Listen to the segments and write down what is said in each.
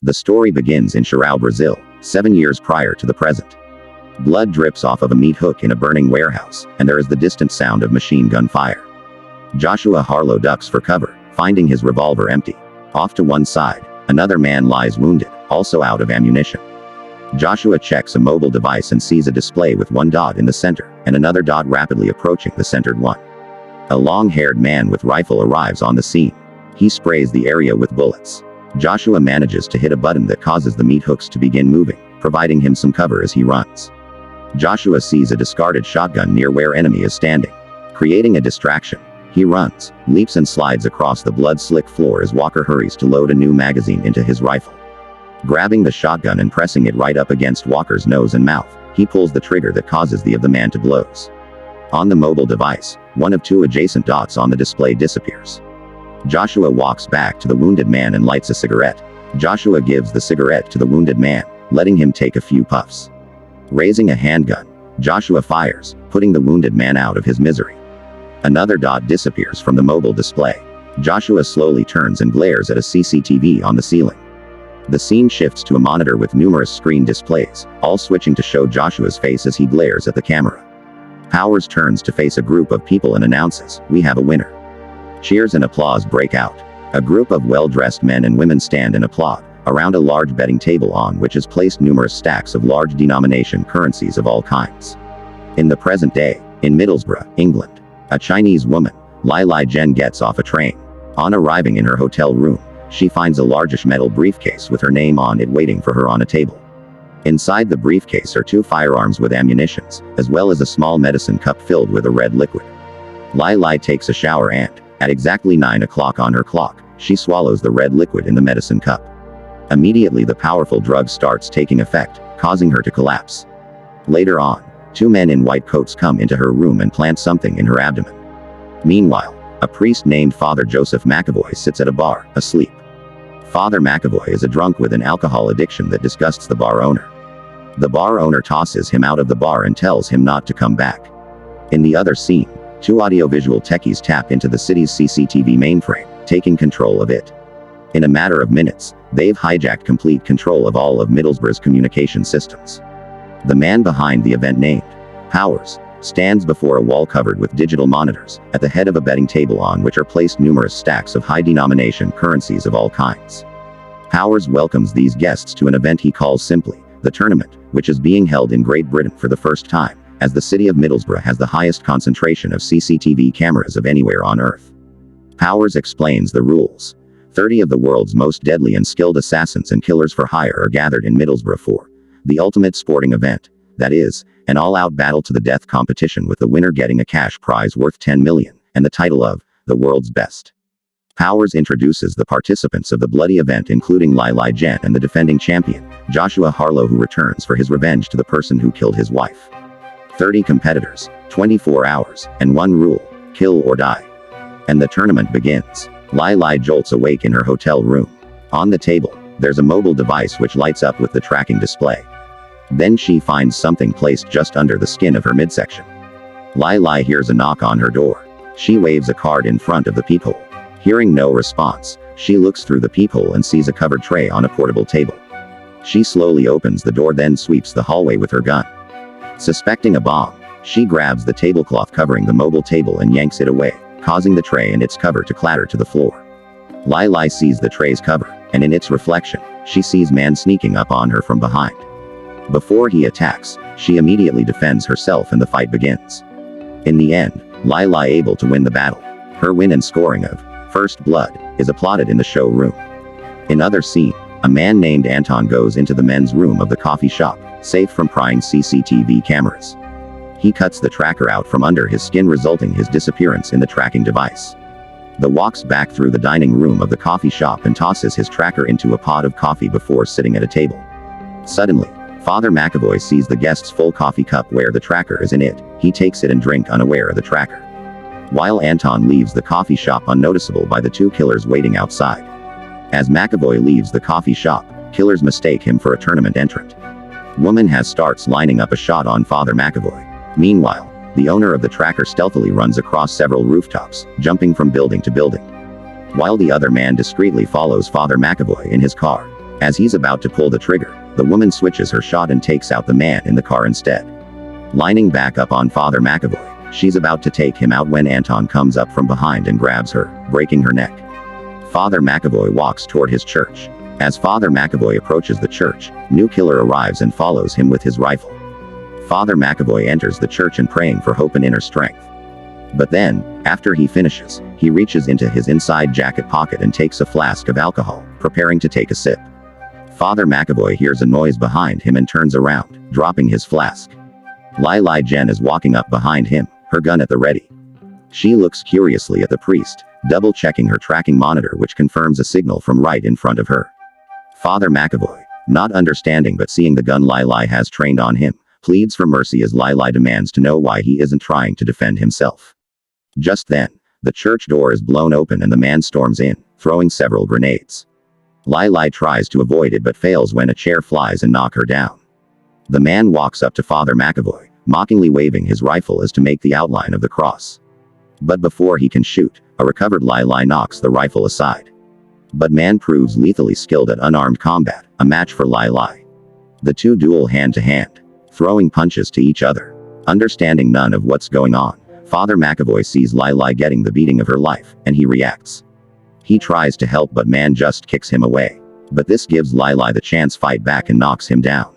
The story begins in Chirau, Brazil, 7 years prior to the present. Blood drips off of a meat hook in a burning warehouse, and there is the distant sound of machine gun fire. Joshua Harlow ducks for cover, finding his revolver empty. Off to one side, another man lies wounded, also out of ammunition. Joshua checks a mobile device and sees a display with one dot in the center, and another dot rapidly approaching the centered one. A long-haired man with rifle arrives on the scene. He sprays the area with bullets. Joshua manages to hit a button that causes the meat hooks to begin moving, providing him some cover as he runs. Joshua sees a discarded shotgun near where enemy is standing. Creating a distraction, he runs, leaps and slides across the blood-slick floor as Walker hurries to load a new magazine into his rifle. Grabbing the shotgun and pressing it right up against Walker's nose and mouth, he pulls the trigger that causes the man to blows. On the mobile device, one of two adjacent dots on the display disappears. Joshua walks back to the wounded man and lights a cigarette. Joshua gives the cigarette to the wounded man, letting him take a few puffs. Raising a handgun, Joshua fires, putting the wounded man out of his misery. Another dot disappears from the mobile display. Joshua slowly turns and glares at a CCTV on the ceiling. The scene shifts to a monitor with numerous screen displays, all switching to show Joshua's face as he glares at the camera. Powers turns to face a group of people and announces, "We have a winner." Cheers and applause break out. A group of well-dressed men and women stand and applaud, around a large betting table on which is placed numerous stacks of large denomination currencies of all kinds. In the present day, in Middlesbrough, England, a Chinese woman, Lai Lai Jen, gets off a train. On arriving in her hotel room, she finds a largish metal briefcase with her name on it waiting for her on a table. Inside the briefcase are 2 firearms with ammunitions, as well as a small medicine cup filled with a red liquid. Lai Lai takes a shower and, at exactly 9 o'clock on her clock, she swallows the red liquid in the medicine cup. Immediately the powerful drug starts taking effect, causing her to collapse. Later on, 2 men in white coats come into her room and plant something in her abdomen. Meanwhile, a priest named Father Joseph McAvoy sits at a bar, asleep. Father McAvoy is a drunk with an alcohol addiction that disgusts the bar owner. The bar owner tosses him out of the bar and tells him not to come back. In the other scene, 2 audiovisual techies tap into the city's CCTV mainframe, taking control of it. In a matter of minutes, they've hijacked complete control of all of Middlesbrough's communication systems. The man behind the event, named Powers, stands before a wall covered with digital monitors, at the head of a betting table on which are placed numerous stacks of high-denomination currencies of all kinds. Powers welcomes these guests to an event he calls simply, the tournament, which is being held in Great Britain for the first time, as the city of Middlesbrough has the highest concentration of CCTV cameras of anywhere on Earth. Powers explains the rules. 30 of the world's most deadly and skilled assassins and killers for hire are gathered in Middlesbrough for the ultimate sporting event, that is, an all-out battle to the death competition with the winner getting a cash prize worth 10 million, and the title of the world's best. Powers introduces the participants of the bloody event, including Lai Lai Jen and the defending champion, Joshua Harlow, who returns for his revenge to the person who killed his wife. 30 competitors, 24 hours, and 1 rule, kill or die. And the tournament begins. Lai Lai jolts awake in her hotel room. On the table, there's a mobile device which lights up with the tracking display. Then she finds something placed just under the skin of her midsection. Lai Lai hears a knock on her door. She waves a card in front of the peephole. Hearing no response, she looks through the peephole and sees a covered tray on a portable table. She slowly opens the door, then sweeps the hallway with her gun. Suspecting a bomb, she grabs the tablecloth covering the mobile table and yanks it away, causing the tray and its cover to clatter to the floor. Lai Lai sees the tray's cover, and in its reflection, she sees man sneaking up on her from behind. Before he attacks, she immediately defends herself and the fight begins. In the end, Lai Lai able to win the battle. Her win and scoring of first blood is applauded in the showroom. In other scene, a man named Anton goes into the men's room of the coffee shop, safe from prying CCTV cameras. He cuts the tracker out from under his skin, resulting his disappearance in the tracking device. The walks back through the dining room of the coffee shop and tosses his tracker into a pot of coffee before sitting at a table. Suddenly, Father McAvoy sees the guest's full coffee cup where the tracker is in it. He takes it and drinks unaware of the tracker. While Anton leaves the coffee shop unnoticeable by the 2 killers waiting outside. As McAvoy leaves the coffee shop, killers mistake him for a tournament entrant. Woman starts lining up a shot on Father McAvoy. Meanwhile, the owner of the tracker stealthily runs across several rooftops, jumping from building to building. While the other man discreetly follows Father McAvoy in his car. As he's about to pull the trigger, the woman switches her shot and takes out the man in the car instead. Lining back up on Father McAvoy, she's about to take him out when Anton comes up from behind and grabs her, breaking her neck. Father McAvoy walks toward his church. As Father McAvoy approaches the church, new killer arrives and follows him with his rifle. Father McAvoy enters the church and praying for hope and inner strength. But then, after he finishes, he reaches into his inside jacket pocket and takes a flask of alcohol, preparing to take a sip. Father McAvoy hears a noise behind him and turns around, dropping his flask. Lai Jen is walking up behind him, her gun at the ready. She looks curiously at the priest, double-checking her tracking monitor, which confirms a signal from right in front of her. Father McAvoy, not understanding but seeing the gun Lai has trained on him, pleads for mercy as Lai demands to know why he isn't trying to defend himself. Just then, the church door is blown open and the man storms in, throwing several grenades. Lai tries to avoid it but fails when a chair flies and knocks her down. The man walks up to Father McAvoy, mockingly waving his rifle as to make the outline of the cross. But before he can shoot, a recovered Lai knocks the rifle aside. But man proves lethally skilled at unarmed combat, a match for Lai. The two duel hand to hand, throwing punches to each other. Understanding none of what's going on, Father McAvoy sees Lai getting the beating of her life, and he reacts. He tries to help but man just kicks him away. But this gives Lai the chance fight back and knocks him down.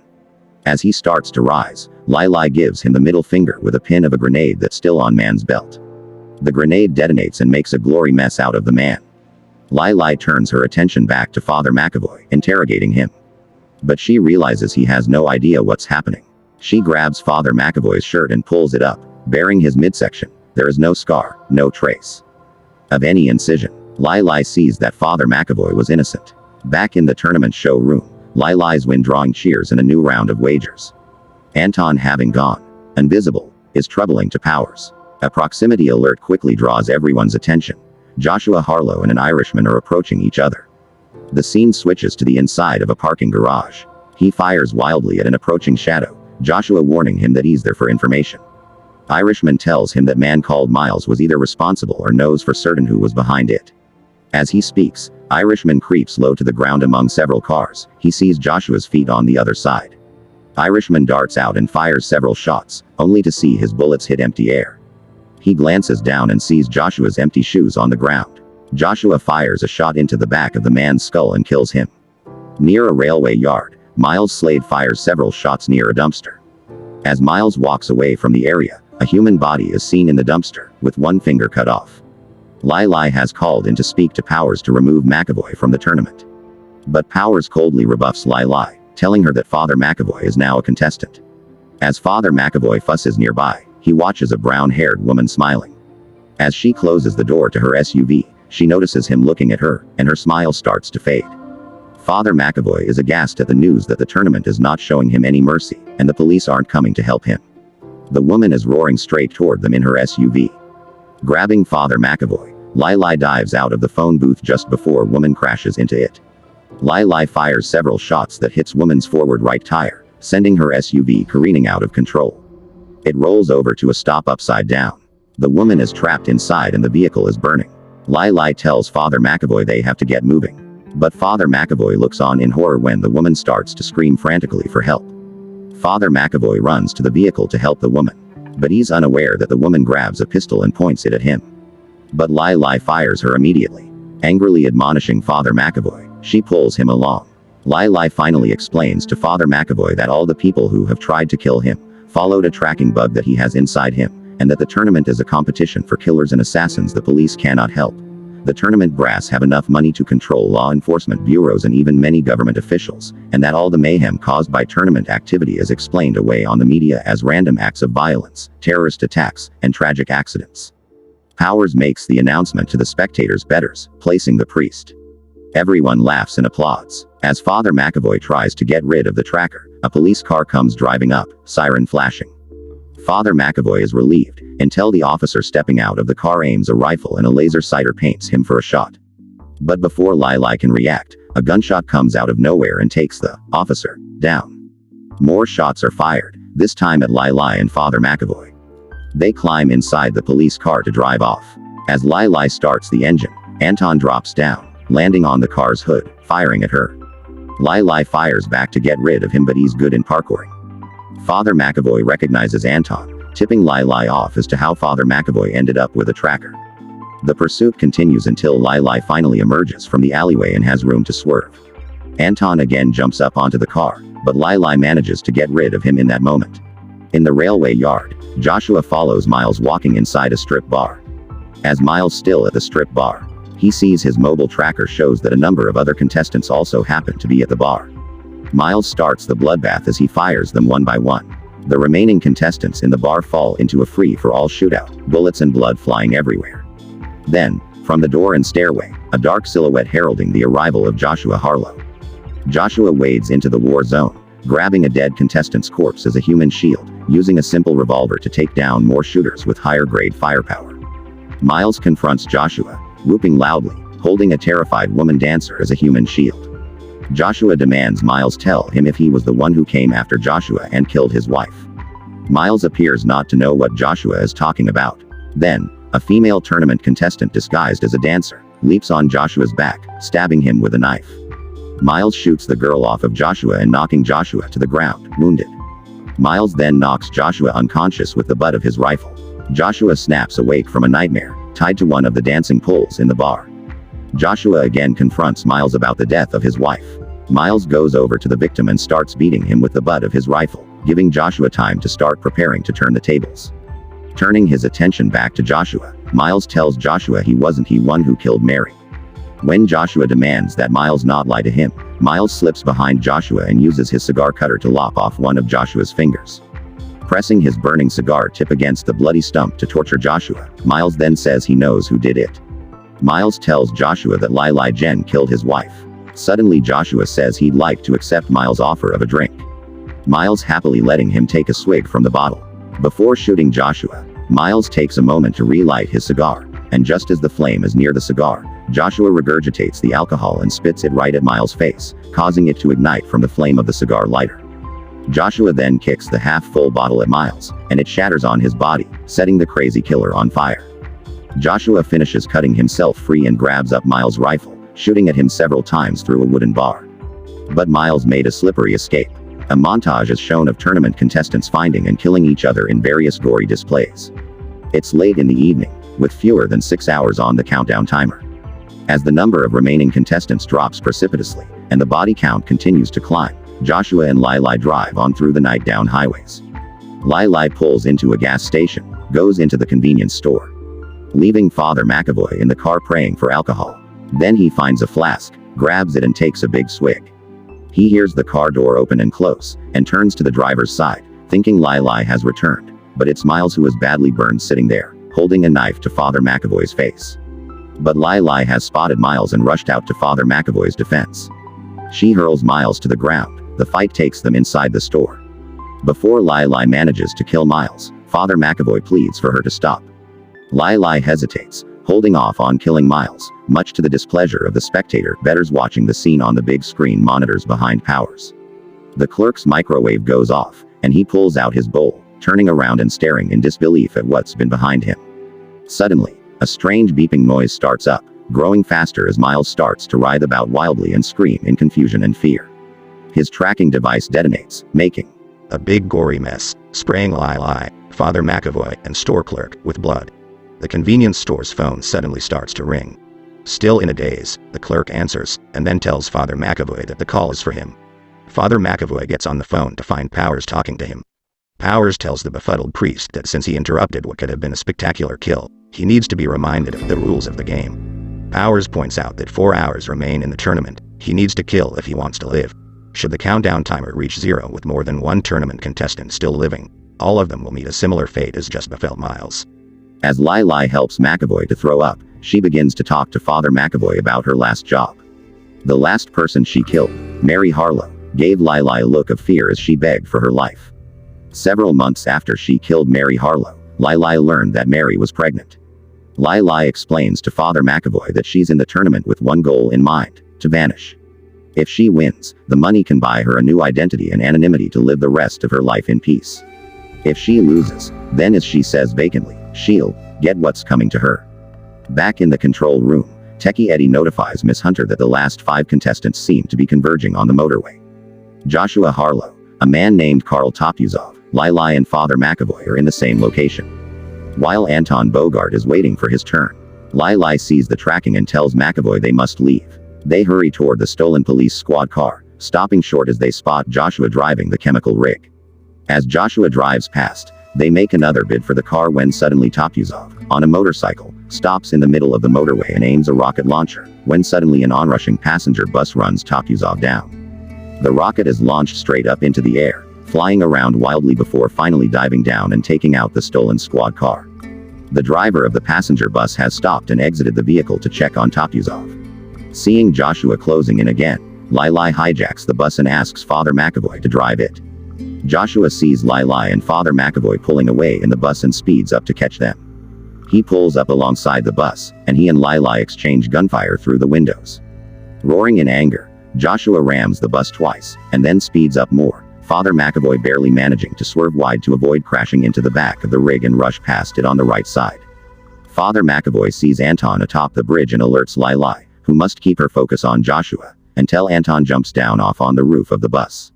As he starts to rise, Lai gives him the middle finger with a pin of a grenade that's still on man's belt. The grenade detonates and makes a glory mess out of the man. Lai turns her attention back to Father McAvoy, interrogating him. But she realizes he has no idea what's happening. She grabs Father McAvoy's shirt and pulls it up, bearing his midsection. There is no scar, no trace of any incision. Lai sees that Father McAvoy was innocent. Back in the tournament showroom, Lai's win drawing cheers and a new round of wagers. Anton, having gone invisible, is troubling to Powers. A proximity alert quickly draws everyone's attention. Joshua Harlow and an Irishman are approaching each other. The scene switches to the inside of a parking garage. He fires wildly at an approaching shadow, Joshua warning him that he's there for information. Irishman tells him that man called Miles was either responsible or knows for certain who was behind it. As he speaks, Irishman creeps low to the ground among several cars. He sees Joshua's feet on the other side. Irishman darts out and fires several shots, only to see his bullets hit empty air. He glances down and sees Joshua's empty shoes on the ground. Joshua fires a shot into the back of the man's skull and kills him. Near a railway yard, Miles Slade fires several shots near a dumpster. As Miles walks away from the area, a human body is seen in the dumpster, with one finger cut off. Lai has called in to speak to Powers to remove McAvoy from the tournament. But Powers coldly rebuffs Lai, telling her that Father McAvoy is now a contestant. As Father McAvoy fusses nearby, he watches a brown-haired woman smiling. As she closes the door to her SUV, she notices him looking at her, and her smile starts to fade. Father McAvoy is aghast at the news that the tournament is not showing him any mercy, and the police aren't coming to help him. The woman is roaring straight toward them in her SUV. Grabbing Father McAvoy, Lai dives out of the phone booth just before woman crashes into it. Lai fires several shots that hits woman's forward right tire, sending her SUV careening out of control. It rolls over to a stop upside down. The woman is trapped inside and the vehicle is burning. Lai tells Father McAvoy they have to get moving. But Father McAvoy looks on in horror when the woman starts to scream frantically for help. Father McAvoy runs to the vehicle to help the woman. But he's unaware that the woman grabs a pistol and points it at him. But Lai fires her immediately. Angrily admonishing Father McAvoy, she pulls him along. Lai finally explains to Father McAvoy that all the people who have tried to kill him followed a tracking bug that he has inside him, and that the tournament is a competition for killers and assassins the police cannot help. The tournament brass have enough money to control law enforcement bureaus and even many government officials, and that all the mayhem caused by tournament activity is explained away on the media as random acts of violence, terrorist attacks, and tragic accidents. Powers makes the announcement to the spectators' bettors, placing the priest. Everyone laughs and applauds. As Father McAvoy tries to get rid of the tracker, a police car comes driving up, siren flashing. Father McAvoy is relieved, until the officer stepping out of the car aims a rifle and a laser sighter paints him for a shot. But before Lai can react, a gunshot comes out of nowhere and takes the officer down. More shots are fired, this time at Lai and Father McAvoy. They climb inside the police car to drive off. As Lai starts the engine, Anton drops down, landing on the car's hood, firing at her. Lai Lai fires back to get rid of him, but he's good in parkouring. Father McAvoy recognizes Anton, tipping Lai Lai off as to how Father McAvoy ended up with a tracker. The pursuit continues until Lai Lai finally emerges from the alleyway and has room to swerve. Anton again jumps up onto the car, but Lai Lai manages to get rid of him in that moment. In the railway yard, Joshua follows Miles walking inside a strip bar. As Miles still at the strip bar, he sees his mobile tracker shows that a number of other contestants also happen to be at the bar. Miles starts the bloodbath as he fires them one by one. The remaining contestants in the bar fall into a free-for-all shootout, bullets and blood flying everywhere. Then, from the door and stairway, a dark silhouette heralding the arrival of Joshua Harlow. Joshua wades into the war zone, grabbing a dead contestant's corpse as a human shield, using a simple revolver to take down more shooters with higher-grade firepower. Miles confronts Joshua, whooping loudly, holding a terrified woman dancer as a human shield. Joshua demands Miles tell him if he was the one who came after Joshua and killed his wife. Miles appears not to know what Joshua is talking about. Then, a female tournament contestant disguised as a dancer leaps on Joshua's back, stabbing him with a knife. Miles shoots the girl off of Joshua and knocking Joshua to the ground, wounded. Miles then knocks Joshua unconscious with the butt of his rifle. Joshua snaps awake from a nightmare, tied to one of the dancing poles in the bar. Joshua again confronts Miles about the death of his wife. Miles goes over to the victim and starts beating him with the butt of his rifle, giving Joshua time to start preparing to turn the tables. Turning his attention back to Joshua, Miles tells Joshua he wasn't the one who killed Mary. When Joshua demands that Miles not lie to him, Miles slips behind Joshua and uses his cigar cutter to lop off one of Joshua's fingers. Pressing his burning cigar tip against the bloody stump to torture Joshua, Miles then says he knows who did it. Miles tells Joshua that Lai Lai Jen killed his wife. Suddenly Joshua says he'd like to accept Miles' offer of a drink. Miles happily letting him take a swig from the bottle. Before shooting Joshua, Miles takes a moment to relight his cigar, and just as the flame is near the cigar, Joshua regurgitates the alcohol and spits it right at Miles' face, causing it to ignite from the flame of the cigar lighter. Joshua then kicks the half-full bottle at Miles, and it shatters on his body, setting the crazy killer on fire. Joshua finishes cutting himself free and grabs up Miles' rifle, shooting at him several times through a wooden bar. But Miles made a slippery escape. A montage is shown of tournament contestants finding and killing each other in various gory displays. It's late in the evening, with fewer than 6 hours on the countdown timer. As the number of remaining contestants drops precipitously, and the body count continues to climb, Joshua and Lai Lai drive on through the night down highways. Lai Lai pulls into a gas station, goes into the convenience store, leaving Father McAvoy in the car praying for alcohol. Then he finds a flask, grabs it and takes a big swig. He hears the car door open and close, and turns to the driver's side, thinking Lai Lai has returned, but it's Miles who is badly burned sitting there, holding a knife to Father McAvoy's face. But Lai Lai has spotted Miles and rushed out to Father McAvoy's defense. She hurls Miles to the ground. The fight takes them inside the store. Before Lai Lai manages to kill Miles, Father McAvoy pleads for her to stop. Lai Lai hesitates, holding off on killing Miles, much to the displeasure of the spectator bettors watching the scene on the big screen monitors behind Powers. The clerk's microwave goes off, and he pulls out his bowl, turning around and staring in disbelief at what's been behind him. Suddenly, a strange beeping noise starts up, growing faster as Miles starts to writhe about wildly and scream in confusion and fear. His tracking device detonates, making a big gory mess, spraying Lai Lai, Father McAvoy, and store clerk with blood. The convenience store's phone suddenly starts to ring. Still in a daze, the clerk answers, and then tells Father McAvoy that the call is for him. Father McAvoy gets on the phone to find Powers talking to him. Powers tells the befuddled priest that since he interrupted what could have been a spectacular kill, he needs to be reminded of the rules of the game. Powers points out that 4 hours remain in the tournament. He needs to kill if he wants to live. Should the countdown timer reach 0 with more than one tournament contestant still living, all of them will meet a similar fate as just befell Miles. As Lai Lai helps McAvoy to throw up, she begins to talk to Father McAvoy about her last job. The last person she killed, Mary Harlow, gave Lai Lai a look of fear as she begged for her life. Several months after she killed Mary Harlow, Lai Lai learned that Mary was pregnant. Lai Lai explains to Father McAvoy that she's in the tournament with one goal in mind: to vanish. If she wins, the money can buy her a new identity and anonymity to live the rest of her life in peace. If she loses, then, as she says vacantly, she'll get what's coming to her. Back in the control room, Techie Eddie notifies Miss Hunter that the last 5 contestants seem to be converging on the motorway. Joshua Harlow, a man named Karl Topuzov, Lai and Father McAvoy are in the same location. While Anton Bogart is waiting for his turn, Lai sees the tracking and tells McAvoy they must leave. They hurry toward the stolen police squad car, stopping short as they spot Joshua driving the chemical rig. As Joshua drives past, they make another bid for the car when suddenly Topuzov, on a motorcycle, stops in the middle of the motorway and aims a rocket launcher, when suddenly an onrushing passenger bus runs Topuzov down. The rocket is launched straight up into the air, flying around wildly before finally diving down and taking out the stolen squad car. The driver of the passenger bus has stopped and exited the vehicle to check on Topuzov. Seeing Joshua closing in again, Lai hijacks the bus and asks Father McAvoy to drive it. Joshua sees Lai and Father McAvoy pulling away in the bus and speeds up to catch them. He pulls up alongside the bus, and he and Lai exchange gunfire through the windows. Roaring in anger, Joshua rams the bus twice, and then speeds up more, Father McAvoy barely managing to swerve wide to avoid crashing into the back of the rig and rush past it on the right side. Father McAvoy sees Anton atop the bridge and alerts Lai, who must keep her focus on Joshua, until Anton jumps down off on the roof of the bus.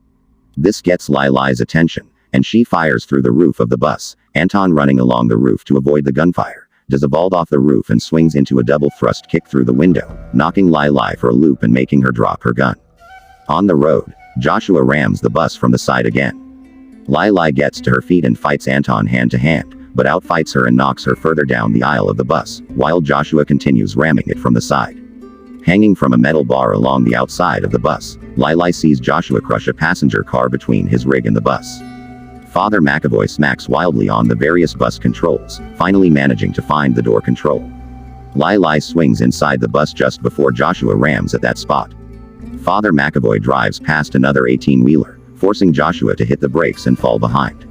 This gets Lai's attention, and she fires through the roof of the bus. Anton, running along the roof to avoid the gunfire, does a vault off the roof and swings into a double thrust kick through the window, knocking Lai for a loop and making her drop her gun. On the road, Joshua rams the bus from the side again. Lai gets to her feet and fights Anton hand to hand, but outfights her and knocks her further down the aisle of the bus, while Joshua continues ramming it from the side. Hanging from a metal bar along the outside of the bus, Lai sees Joshua crush a passenger car between his rig and the bus. Father McAvoy smacks wildly on the various bus controls, finally managing to find the door control. Lai swings inside the bus just before Joshua rams at that spot. Father McAvoy drives past another 18-wheeler, forcing Joshua to hit the brakes and fall behind.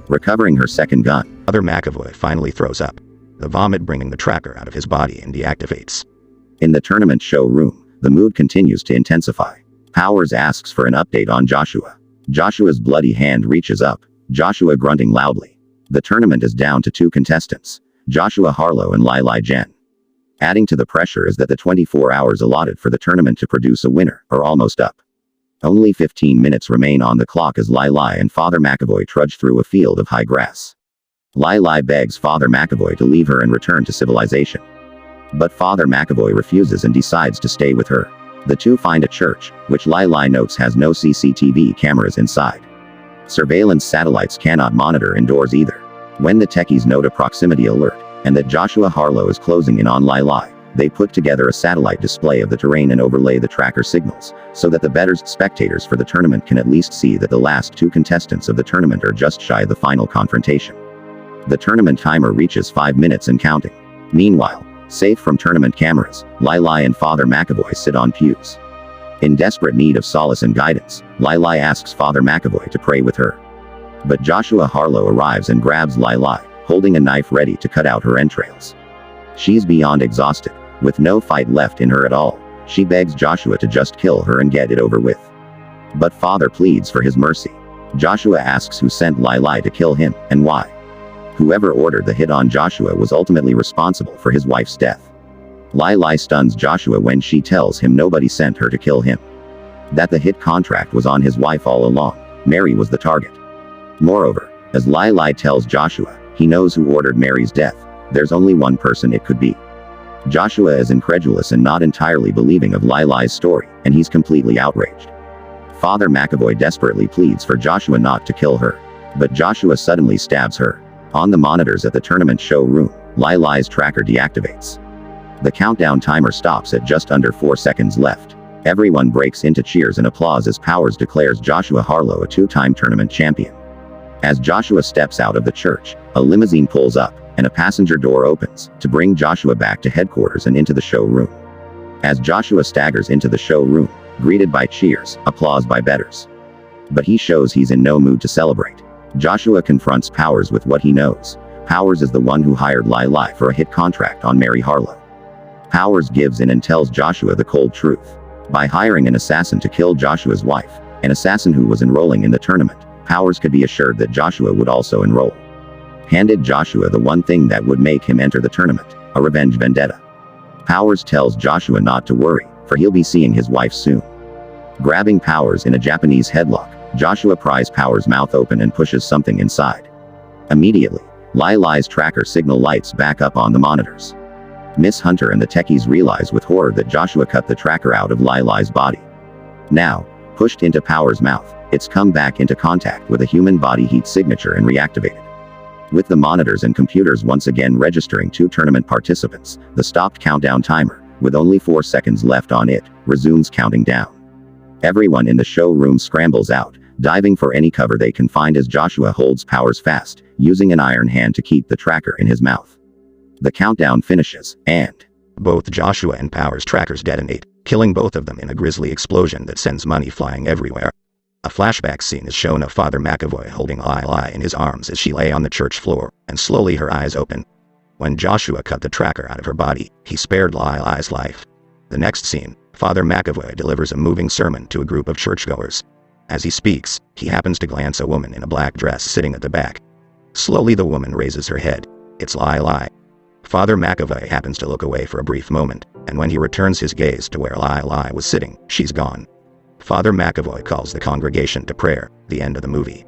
Recovering her second gun, Father McAvoy finally throws up, the vomit bringing the tracker out of his body, and deactivates. In the tournament showroom, the mood continues to intensify. Powers asks for an update on Joshua. Joshua's bloody hand reaches up, Joshua grunting loudly. The tournament is down to 2 contestants, Joshua Harlow and Lai Jen. Adding to the pressure is that the 24 hours allotted for the tournament to produce a winner are almost up. Only 15 minutes remain on the clock as Lai and Father McAvoy trudge through a field of high grass. Lai begs Father McAvoy to leave her and return to civilization. But Father McAvoy refuses and decides to stay with her. The two find a church, which Lai notes has no CCTV cameras inside. Surveillance satellites cannot monitor indoors either. When the techies note a proximity alert, and that Joshua Harlow is closing in on Lai, they put together a satellite display of the terrain and overlay the tracker signals, so that the bettors spectators for the tournament can at least see that the last 2 contestants of the tournament are just shy of the final confrontation. The tournament timer reaches 5 minutes and counting. Meanwhile, safe from tournament cameras, Lai and Father McAvoy sit on pews. In desperate need of solace and guidance, Lai asks Father McAvoy to pray with her. But Joshua Harlow arrives and grabs Lai, holding a knife ready to cut out her entrails. She's beyond exhausted, with no fight left in her at all. She begs Joshua to just kill her and get it over with. But Father pleads for his mercy. Joshua asks who sent Lai to kill him, and why. Whoever ordered the hit on Joshua was ultimately responsible for his wife's death. Lai stuns Joshua when she tells him nobody sent her to kill him. That the hit contract was on his wife all along. Mary was the target. Moreover, as Lai tells Joshua, he knows who ordered Mary's death. There's only one person it could be. Joshua is incredulous and not entirely believing of Lai's story, and he's completely outraged. Father McAvoy desperately pleads for Joshua not to kill her. But Joshua suddenly stabs her. On the monitors at the tournament showroom, Lai's tracker deactivates. The countdown timer stops at just under 4 seconds left. Everyone breaks into cheers and applause as Powers declares Joshua Harlow a 2-time tournament champion. As Joshua steps out of the church, a limousine pulls up, and a passenger door opens, to bring Joshua back to headquarters and into the showroom. As Joshua staggers into the showroom, greeted by cheers, applause by bettors. But he shows he's in no mood to celebrate. Joshua confronts Powers with what he knows. Powers is the one who hired Lai for a hit contract on Mary Harlow. Powers gives in and tells Joshua the cold truth. By hiring an assassin to kill Joshua's wife, an assassin who was enrolling in the tournament, Powers could be assured that Joshua would also enroll. Handed Joshua the one thing that would make him enter the tournament, a revenge vendetta. Powers tells Joshua not to worry, for he'll be seeing his wife soon. Grabbing Powers in a Japanese headlock, Joshua pries Powers' mouth open and pushes something inside. Immediately, Lai Lai's tracker signal lights back up on the monitors. Miss Hunter and the techies realize with horror that Joshua cut the tracker out of Lai Lai's body. Now, pushed into Powers' mouth, it's come back into contact with a human body heat signature and reactivated. With the monitors and computers once again registering 2 tournament participants, the stopped countdown timer, with only 4 seconds left on it, resumes counting down. Everyone in the showroom scrambles out, diving for any cover they can find as Joshua holds Powers fast, using an iron hand to keep the tracker in his mouth. The countdown finishes, and both Joshua and Powers' trackers detonate, killing both of them in a grisly explosion that sends money flying everywhere. A flashback scene is shown of Father McAvoy holding Lai Lai in his arms as she lay on the church floor, and slowly her eyes open. When Joshua cut the tracker out of her body, he spared Lai Lai's life. The next scene, Father McAvoy delivers a moving sermon to a group of churchgoers. As he speaks, he happens to glance at a woman in a black dress sitting at the back. Slowly the woman raises her head. It's Lai Lai. Father McAvoy happens to look away for a brief moment, and when he returns his gaze to where Lai Lai was sitting, she's gone. Father McAvoy calls the congregation to prayer, the end of the movie.